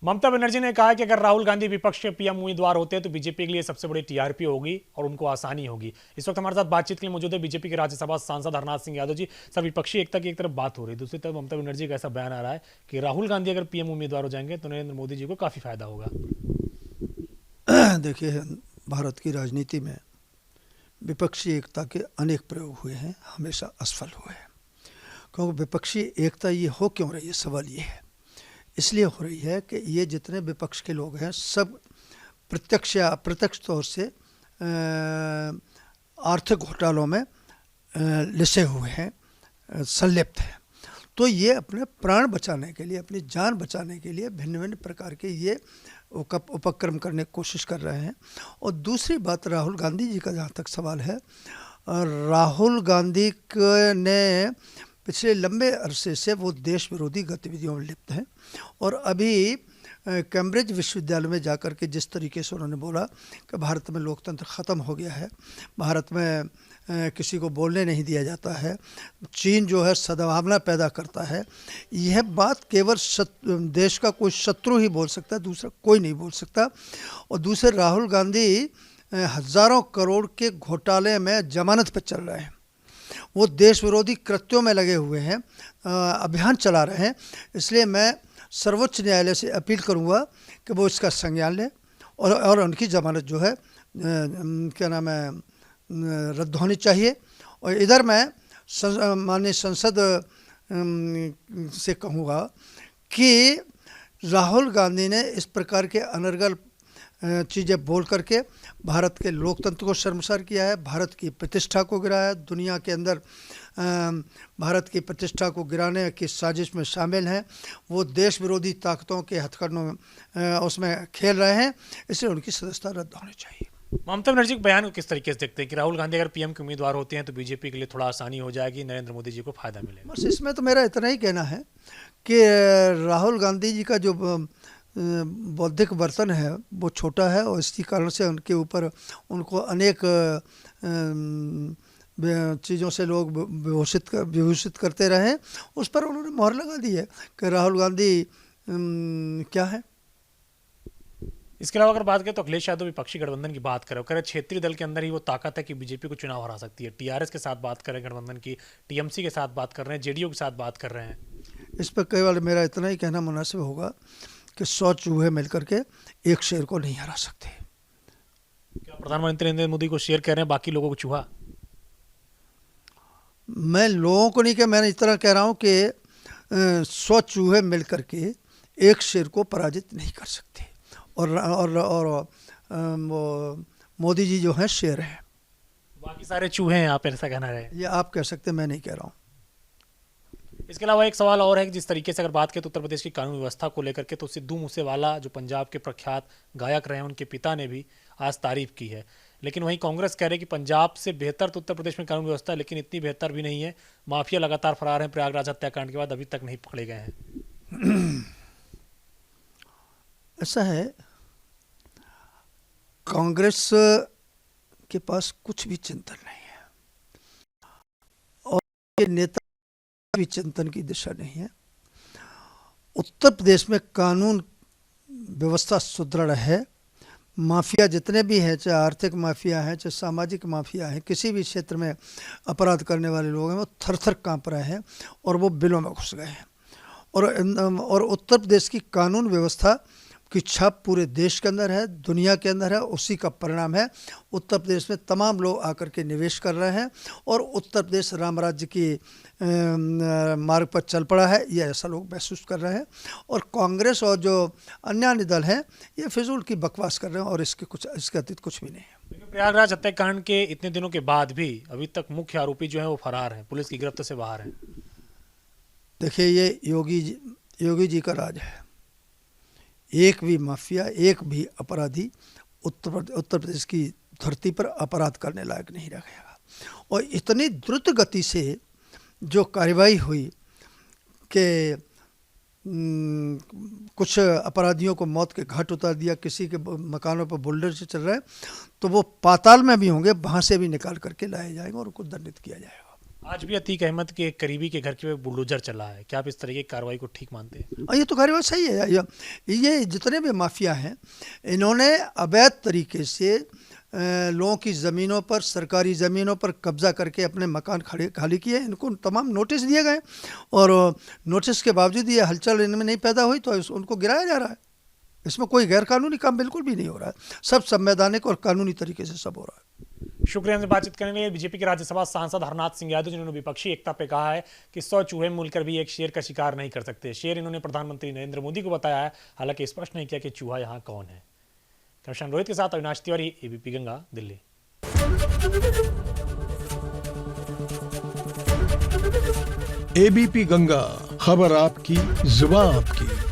ममता बनर्जी ने कहा कि अगर राहुल गांधी विपक्ष के पीएम उम्मीदवार होते हैं तो बीजेपी के लिए सबसे बड़ी टीआरपी होगी और उनको आसानी होगी। इस वक्त हमारे साथ बातचीत के लिए मौजूद है बीजेपी के राज्यसभा सांसद हरनाथ सिंह यादव जी। सर, विपक्षी एकता की एक तरफ बात हो रही है, दूसरी तरफ ममता बनर्जी का ऐसा बयान आ रहा है कि राहुल गांधी अगर पीएम उम्मीदवार हो जाएंगे तो नरेंद्र मोदी जी को काफी फायदा होगा। देखिए, भारत की राजनीति में विपक्षी एकता के अनेक प्रयोग हुए हैं, हमेशा असफल हुए हैं। क्योंकि विपक्षी एकता ये हो क्यों रही है, सवाल ये है। इसलिए हो रही है कि ये जितने विपक्ष के लोग हैं सब प्रत्यक्ष या अप्रत्यक्ष तौर से आर्थिक घोटालों में लिसे हुए हैं, संलिप्त हैं। तो ये अपने प्राण बचाने के लिए, अपनी जान बचाने के लिए भिन्न भिन्न प्रकार के ये उपक्रम करने की कोशिश कर रहे हैं। और दूसरी बात, राहुल गांधी जी का जहाँ तक सवाल है, राहुल गांधी ने पिछले लंबे अरसे से वो देश विरोधी गतिविधियों में लिप्त हैं। और अभी कैम्ब्रिज विश्वविद्यालय में जाकर के जिस तरीके से उन्होंने बोला कि भारत में लोकतंत्र ख़त्म हो गया है, भारत में किसी को बोलने नहीं दिया जाता है, चीन जो है सद्भावना पैदा करता है, यह बात केवल देश का कोई शत्रु ही बोल सकता है, दूसरा कोई नहीं बोल सकता। और दूसरे, राहुल गांधी हज़ारों करोड़ के घोटाले में जमानत पर चल रहे हैं, वो देश विरोधी कृत्यों में लगे हुए हैं, अभियान चला रहे हैं। इसलिए मैं सर्वोच्च न्यायालय से अपील करूंगा कि वो इसका संज्ञान लें और उनकी जमानत जो है क्या नाम है, रद्द होनी चाहिए। और इधर मैं माननीय संसद से कहूँगा कि राहुल गांधी ने इस प्रकार के अनर्गल चीज़ें बोल करके भारत के लोकतंत्र को शर्मसार किया है, भारत की प्रतिष्ठा को गिराया है। दुनिया के अंदर भारत की प्रतिष्ठा को गिराने की साजिश में शामिल हैं। वो देश विरोधी ताकतों के हथकंडों में उसमें खेल रहे हैं, इसलिए उनकी सदस्यता रद्द होनी चाहिए। ममता बनर्जी के बयान को किस तरीके से देखते हैं कि राहुल गांधी अगर पीएम के उम्मीदवार होते हैं तो बीजेपी के लिए थोड़ा आसानी हो जाएगी, नरेंद्र मोदी जी को फायदा मिलेगा? बस इसमें तो मेरा इतना ही कहना है कि राहुल गांधी जी का जो बौद्धिक वर्तन है वो छोटा है और इसी कारण से उनके ऊपर उनको अनेक चीज़ों से लोग विभूषित करते रहे। उस पर उन्होंने मोहर लगा दी है कि राहुल गांधी क्या है। इसके अलावा अगर बात करें तो अखिलेश यादव विपक्षी गठबंधन की बात करें, कह रहे क्षेत्रीय दल के अंदर ही वो ताकत है कि बीजेपी को चुनाव हरा सकती है। टीआरएस के साथ बात करें गठबंधन की, टीएमसी के साथ बात कर रहे हैं, जेडीयू के साथ बात कर रहे हैं। इस पर केवल मेरा इतना ही कहना मुनासिब होगा कि 100 चूहे मिलकर के एक शेर को नहीं हरा सकते। क्या प्रधानमंत्री नरेंद्र मोदी को शेर कह रहे हैं, बाकी लोगों को चूहा? मैं लोगों को नहीं कह, मैं इतना कह रहा हूँ कि 100 चूहे मिलकर के एक शेर को पराजित नहीं कर सकते। और वो मोदी जी जो हैं शेर हैं, बाकी सारे चूहे हैं, आप ऐसा कहना रहे? ये आप कह सकते हैं, मैं नहीं कह रहा हूँ। इसके अलावा एक सवाल और है कि जिस तरीके से अगर बात करें तो उत्तर प्रदेश की कानून व्यवस्था को लेकर के, तो सिद्धू मूसेवाला जो पंजाब के प्रख्यात गायक रहे हैं, उनके पिता ने भी आज तारीफ की है। लेकिन वहीं कांग्रेस कह रही है कि पंजाब से बेहतर तो उत्तर प्रदेश में कानून व्यवस्था है, लेकिन इतनी बेहतर भी नहीं है। माफिया लगातार फरार हैं, प्रयागराज हत्याकांड के बाद अभी तक नहीं पकड़े गए हैं। ऐसा है, कांग्रेस के पास कुछ भी चिंतन नहीं है और ये नेता भी चिंतन की दिशा नहीं है। उत्तर प्रदेश में कानून व्यवस्था सुदृढ़ है। माफिया जितने भी हैं, चाहे आर्थिक माफिया हैं, चाहे सामाजिक माफिया हैं, किसी भी क्षेत्र में अपराध करने वाले लोग हैं, वो थर थर काँप रहे हैं और वो बिलों में घुस गए हैं। और उत्तर प्रदेश की कानून व्यवस्था की छाप पूरे देश के अंदर है, दुनिया के अंदर है। उसी का परिणाम है उत्तर प्रदेश में तमाम लोग आकर के निवेश कर रहे हैं और उत्तर प्रदेश राम राज्य की मार्ग पर चल पड़ा है, ये ऐसा लोग महसूस कर रहे हैं। और कांग्रेस और जो अन्य दल हैं ये फिजूल की बकवास कर रहे हैं और इसके अतीत कुछ भी नहीं है। प्रयागराज हत्याकांड के इतने दिनों के बाद भी अभी तक मुख्य आरोपी जो है वो फरार हैं, पुलिस की गिरफ्त से बाहर हैं। देखिए, ये योगी जी का राज है। एक भी माफिया, एक भी अपराधी उत्तर प्रदेश की धरती पर अपराध करने लायक नहीं रह गया। और इतनी द्रुत गति से जो कार्रवाई हुई कि कुछ अपराधियों को मौत के घाट उतार दिया, किसी के मकानों पर बुलडोजर से चल रहे हैं, तो वो पाताल में भी होंगे, वहाँ से भी निकाल करके लाए जाएंगे और उनको दंडित किया जाएगा। आज भी अतीक अहमद के एक करीबी के घर के बुलडोजर चला है, क्या आप इस तरह की कार्रवाई को ठीक मानते हैं? और ये तो कार्रवाई सही है। ये जितने भी माफिया हैं, इन्होंने अवैध तरीके से लोगों की ज़मीनों पर, सरकारी ज़मीनों पर कब्जा करके अपने मकान खाली किए। इनको तमाम नोटिस दिए गए और नोटिस के बावजूद ये हलचल इनमें नहीं पैदा हुई तो उनको गिराया जा रहा है। इसमें कोई गैरकानूनी काम बिल्कुल भी नहीं हो रहा है, सब संवैधानिक और कानूनी तरीके से सब हो रहा है। शुक्रिया हमसे बातचीत करने के लिए बीजेपी के राज्यसभा सांसद हरनाथ सिंह यादव, जिन्होंने विपक्षी एकता पे कहा है कि 100 चूहे मिलकर भी एक शेर का शिकार नहीं कर सकते। शेर इन्होंने प्रधानमंत्री नरेंद्र मोदी को बताया है, हालांकि स्पष्ट नहीं किया कि चूहा यहाँ कौन है। कमिश्नर रोहित के साथ अविनाश तिवारी, एबीपी गंगा, दिल्ली। एबीपी गंगा, खबर आपकी, जुबान आपकी।